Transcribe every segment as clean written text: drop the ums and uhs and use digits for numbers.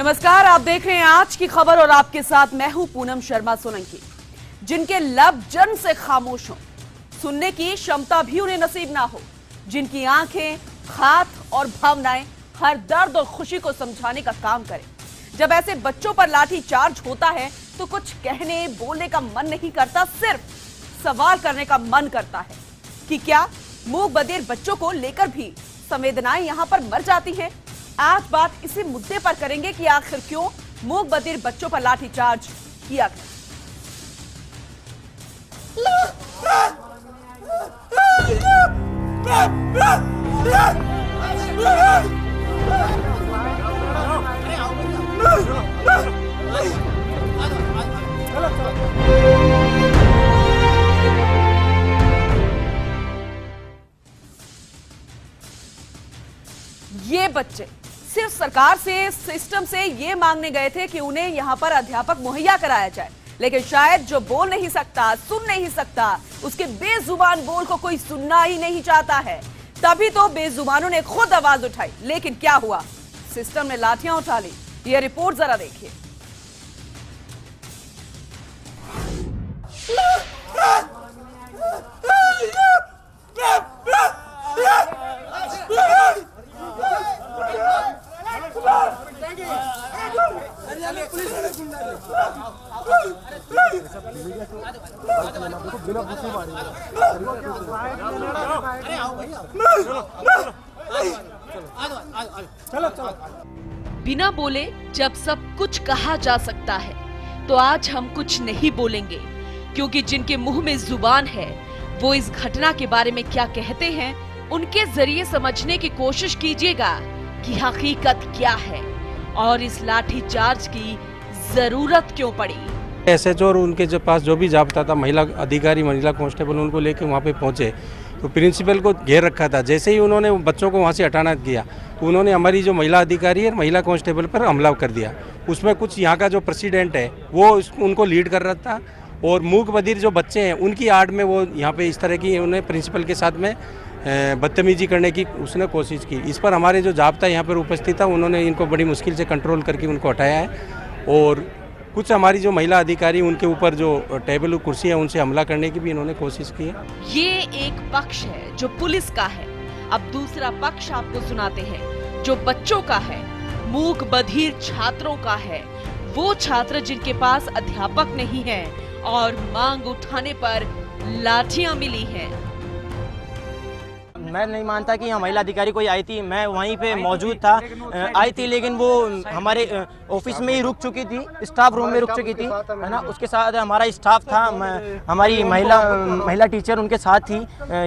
नमस्कार, आप देख रहे हैं आज की खबर और आपके साथ मैं हूं पूनम शर्मा सोलंकी। जिनके लब जन्म से खामोश हों, सुनने की क्षमता भी उन्हें नसीब ना हो, जिनकी आंखें, हाथ और भावनाएं हर दर्द और खुशी को समझाने का काम करें। जब ऐसे बच्चों पर लाठी चार्ज होता है तो कुछ कहने बोलने का मन नहीं करता, सिर्फ सवाल करने का मन करता है कि क्या मूक बधिर बच्चों को लेकर भी संवेदनाएं यहां पर मर जाती हैं। आज बात इसी मुद्दे पर करेंगे कि आखिर क्यों मूक बधिर बच्चों पर लाठीचार्ज किया गया। ये बच्चे सिर्फ सरकार से, सिस्टम से ये मांगने गए थे कि उन्हें यहां पर अध्यापक मुहैया कराया जाए, लेकिन शायद जो बोल नहीं सकता, सुन नहीं सकता, उसके बेजुबान बोल को कोई सुनना ही नहीं चाहता है। तभी तो बेजुबानों ने खुद आवाज उठाई, लेकिन क्या हुआ? सिस्टम ने लाठियां उठा ली। ये रिपोर्ट जरा देखिए। बिना बोले जब सब कुछ कहा जा सकता है, तो आज हम कुछ नहीं बोलेंगे, क्योंकि जिनके मुंह में जुबान है वो इस घटना के बारे में क्या कहते हैं, उनके जरिए समझने की कोशिश कीजिएगा कि हकीकत क्या है और इस लाठीचार्ज की जरूरत क्यों पड़ी। एसएचओ और उनके जो पास जो भी जाब्ता था, महिला अधिकारी, महिला कांस्टेबल, उनको लेके वहाँ पे पहुँचे तो प्रिंसिपल को घेर रखा था। जैसे ही उन्होंने बच्चों को वहाँ से हटाना किया तो उन्होंने हमारी जो महिला अधिकारी है, महिला कांस्टेबल पर हमला कर दिया। उसमें कुछ यहाँ का जो प्रेसिडेंट है वो उनको लीड कर रहा था, और मूक बधिर जो बच्चे हैं उनकी आड़ में वो यहाँ पे इस तरह की उन्हें प्रिंसिपल के साथ में बदतमीजी करने की उसने कोशिश की। इस पर हमारे जो जाब्ता यहाँ पर उपस्थित था, उन्होंने इनको बड़ी मुश्किल से कंट्रोल करके उनको हटाया है, और कुछ हमारी जो महिला अधिकारी उनके ऊपर जो टेबल और कुर्सी है उनसे हमला करने की भी इन्होंने कोशिश की है। ये एक पक्ष है जो पुलिस का है, अब दूसरा पक्ष आपको सुनाते हैं जो बच्चों का है, मूक बधिर छात्रों का है। वो छात्र जिनके पास अध्यापक नहीं है और मांग उठाने पर लाठियां मिली हैं। मैं नहीं मानता कि यहाँ महिला अधिकारी कोई आई थी, मैं वहीं पे मौजूद था, आई थी, लेकिन वो हमारे ऑफिस में ही रुक चुकी थी, स्टाफ रूम में रुक चुकी थी, है ना। उसके साथ हमारा स्टाफ था, हमारी महिला टीचर उनके साथ थी।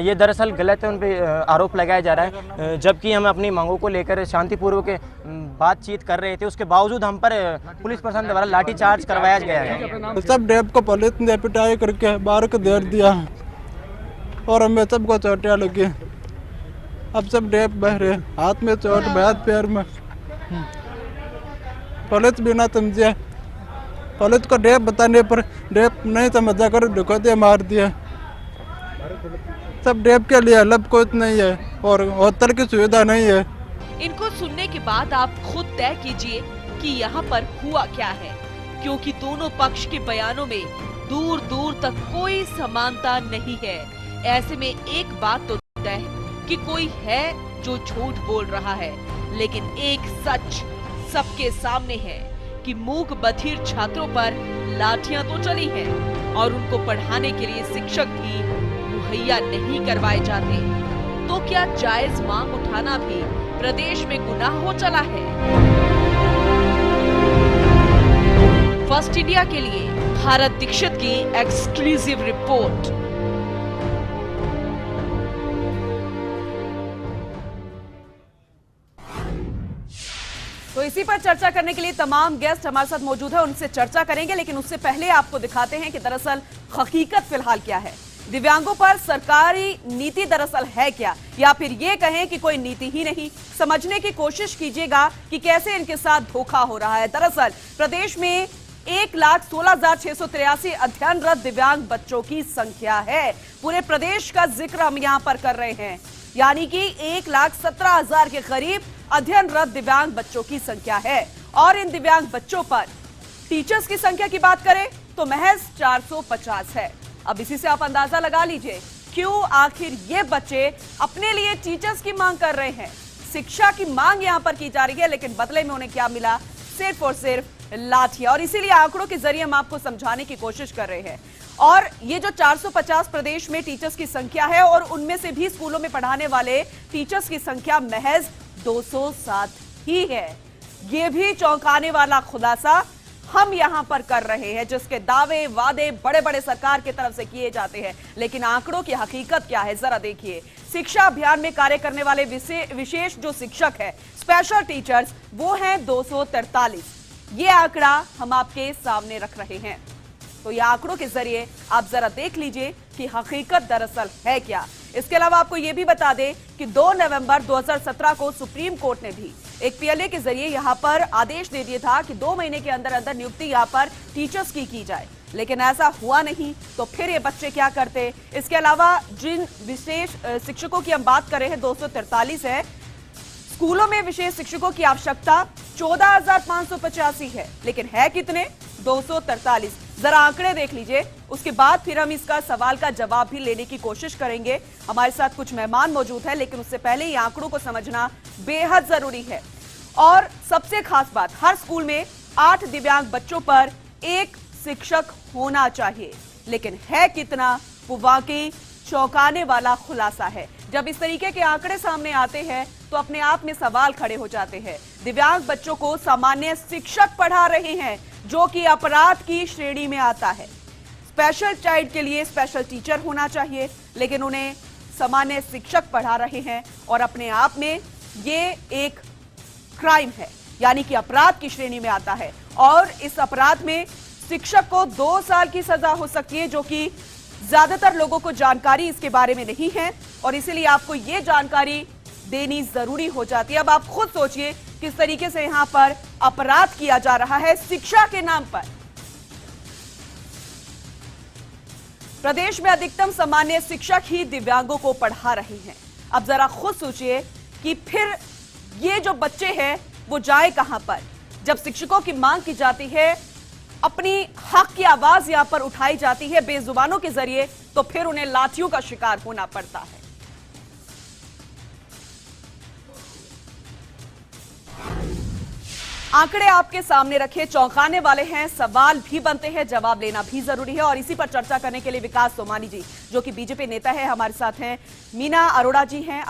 ये दरअसल गलत है, उन पे आरोप लगाया जा रहा है, जबकि हम अपनी मांगों को लेकर शांतिपूर्वक बातचीत कर रहे थे। उसके बावजूद हम पर पुलिस प्रशासन द्वारा लाठीचार्ज करवाया गया है। सब डेप को पुलिस ने पिटाई करके बाहर को दे दिया और हमें सबको चोटियाँ लगी। अब सब डेप बह रहे, हाथ में चोट, हाथ पैर में। पुलिस भी ना समझे, पुलिस को डेप बताने पर डेप नहीं समझा कर ढुकते मार दिया। सब डेप के लिए अलग कुछ नहीं है और होटल की सुविधा नहीं है। इनको सुनने के बाद आप खुद तय कीजिए कि यहाँ पर हुआ क्या है, क्योंकि दोनों पक्ष के बयानों में दूर दूर तक कोई समानता नहीं है। ऐसे में एक बात तो तय है कि कोई है जो झूठ बोल रहा है, लेकिन एक सच सबके सामने है कि मूक बधिर छात्रों पर लाठियां तो चली हैं और उनको पढ़ाने के लिए शिक्षक भी मुहैया नहीं करवाए जाते। तो क्या जायज मांग उठाना भी प्रदेश में गुनाह हो चला है? फर्स्ट इंडिया के लिए भारत दीक्षित की एक्सक्लूसिव रिपोर्ट। तो इसी पर चर्चा करने के लिए तमाम गेस्ट हमारे साथ मौजूद है, उनसे चर्चा करेंगे, लेकिन उससे पहले आपको दिखाते हैं कि दरअसल हकीकत फिलहाल क्या है। दिव्यांगों पर सरकारी नीति दरअसल है क्या, या फिर ये कहें कि कोई नीति ही नहीं। समझने की कोशिश कीजिएगा कि कैसे इनके साथ धोखा हो रहा है। दरअसल प्रदेश में 1,16,683 अध्ययनरत दिव्यांग बच्चों की संख्या है। पूरे प्रदेश का जिक्र हम यहाँ पर कर रहे हैं, यानी कि 1,17,000 के करीब अध्ययनरत दिव्यांग बच्चों की संख्या है। और इन दिव्यांग बच्चों पर टीचर्स की संख्या की बात करें तो महज 450 है। अब इसी से आप अंदाजा लगा लीजिए क्यों आखिर ये बच्चे अपने लिए टीचर्स की मांग कर रहे हैं। शिक्षा की मांग यहां पर की जा रही है, लेकिन बदले में उन्हें क्या मिला? सिर्फ और सिर्फ लाठियां। और इसीलिए आंकड़ों के जरिए हम आपको समझाने की कोशिश कर रहे हैं। और ये जो 450 प्रदेश में टीचर्स की संख्या है और उनमें से भी स्कूलों में पढ़ाने वाले टीचर्स की संख्या महज 207 ही है। ये भी चौंकाने वाला खुलासा हम यहां पर कर रहे हैं, जिसके दावे वादे बड़े बड़े सरकार की तरफ से किए जाते हैं, लेकिन आंकड़ों की हकीकत क्या है जरा देखिए। शिक्षा अभियान में कार्य करने वाले विशेष जो शिक्षक है, स्पेशल टीचर्स, वो हैं 243। ये आंकड़ा हम आपके सामने रख रहे हैं। तो ये आंकड़ों के जरिए आप जरा देख लीजिए कि हकीकत दरअसल है क्या। इसके अलावा आपको यह भी बता दें कि 2 नवंबर 2017 को सुप्रीम कोर्ट ने भी एक पीएलए के जरिए यहां पर आदेश दे दिया था कि 2 महीने के अंदर अंदर नियुक्ति यहां पर टीचर्स की जाए, लेकिन ऐसा हुआ नहीं। तो फिर ये बच्चे क्या करते? इसके अलावा जिन विशेष शिक्षकों की हम बात कर रहे हैं 243 है। स्कूलों में विशेष शिक्षकों की आवश्यकता 14,585 है, लेकिन है कितने? 243। जरा आंकड़े देख लीजिए, उसके बाद फिर हम इसका सवाल का जवाब भी लेने की कोशिश करेंगे। हमारे साथ कुछ मेहमान मौजूद हैं, लेकिन उससे पहले ये आंकड़ों को समझना बेहद जरूरी है। और सबसे खास बात, हर स्कूल में 8 दिव्यांग बच्चों पर 1 शिक्षक होना चाहिए, लेकिन है कितना? वो वाकई चौंकाने वाला खुलासा है। जब इस तरीके के आंकड़े सामने आते हैं तो अपने आप में सवाल खड़े हो जाते हैं। दिव्यांग बच्चों को सामान्य शिक्षक पढ़ा रहे हैं, जो कि अपराध की श्रेणी में आता है। स्पेशल चाइल्ड के लिए स्पेशल टीचर होना चाहिए, लेकिन उन्हें सामान्य शिक्षक पढ़ा रहे हैं और अपने आप में ये एक क्राइम है, यानी कि अपराध की श्रेणी में आता है। और इस अपराध में शिक्षक को 2 साल की सजा हो सकती है, जो कि ज्यादातर लोगों को जानकारी इसके बारे में नहीं है और इसीलिए आपको ये जानकारी देनी जरूरी हो जाती है। अब आप खुद सोचिए किस तरीके से यहां पर अपराध किया जा रहा है शिक्षा के नाम पर। प्रदेश में अधिकतम सामान्य शिक्षक ही दिव्यांगों को पढ़ा रहे हैं। अब जरा खुद सोचिए कि फिर ये जो बच्चे हैं वो जाए कहां पर? जब शिक्षकों की मांग की जाती है, अपनी हक की आवाज यहां पर उठाई जाती है बेजुबानों के जरिए, तो फिर उन्हें लाठियों का शिकार होना पड़ता है। आंकड़े आपके सामने रखे, चौंकाने वाले हैं, सवाल भी बनते हैं, जवाब लेना भी जरूरी है। और इसी पर चर्चा करने के लिए विकास सोमानी जी, जो कि बीजेपी नेता है, हमारे साथ हैं। मीना अरोड़ा जी हैं।